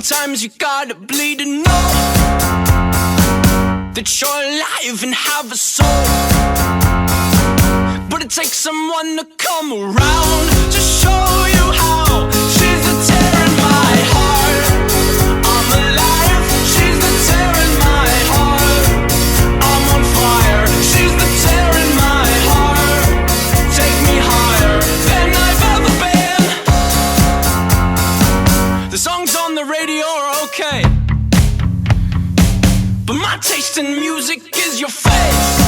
Sometimes you gotta bleed to know that you're alive and have a soul. But it takes someone to come around to show you how. She's the tear in my heart. I'm alive. She's the tear in my heart. I'm on fire. She's the tear in my heart. Take me higher than I've ever been. The songs on the radio are okay, but my taste in music is your face.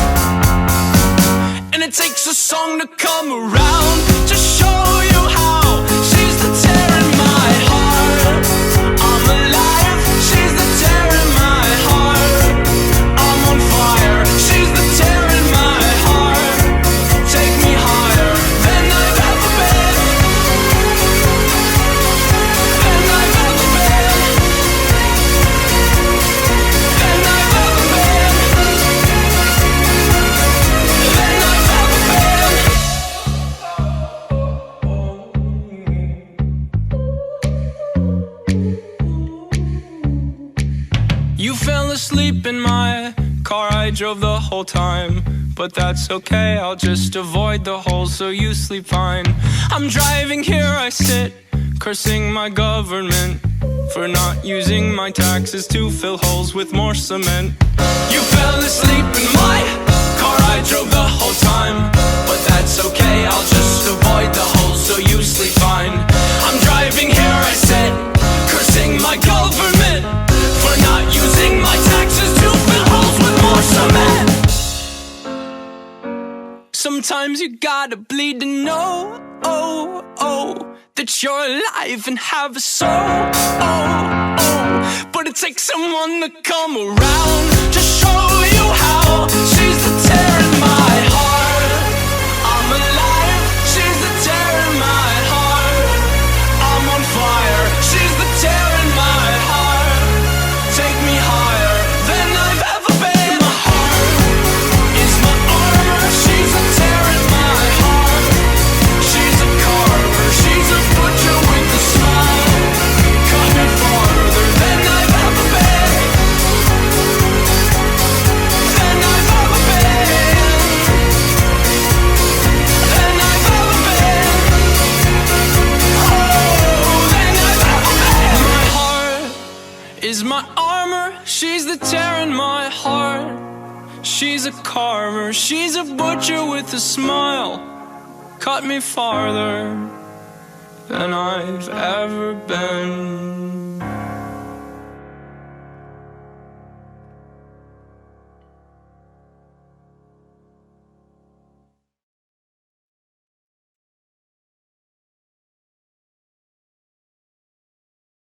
And it takes a song to come around to show you how. She's the tear in my heart. I'm alive. She's the tear in my heart. I'm on fire. She's the tear in my heart. Take me higher than I've ever been. Than I've ever been. Than I've ever been. Than I've ever been. You fell asleep in my car, I drove the whole time. But that's okay, I'll just avoid the hole so you sleep fine. I'm driving, here I sit, cursing my government for not using my taxes to fill holes with more cement. You fell asleep in my car, I drove the whole time. But that's okay, I'll just avoid the holes so you sleep fine. I'm driving, here I sit, cursing my government for not using my taxes to fill holes with more cement. Sometimes you gotta bleed to know, that you're alive and have a soul, but it takes someone to come around to show you how. She's the tear in my heart. I'm alive. She's the tear in my heart. I'm on fire. She's the tear in my heart. Take me higher than I've ever been. My heart is my armor. She's a tear in my heart. She's a carver. She's a butcher with a smile. Cut me farther than I've ever been. Than I've ever been. Than I've ever been. Oh, than I've ever been. My heart is my armor. She's the tear in my heart. She's a carver. She's a butcher with a smile. Cut me farther than I've ever been.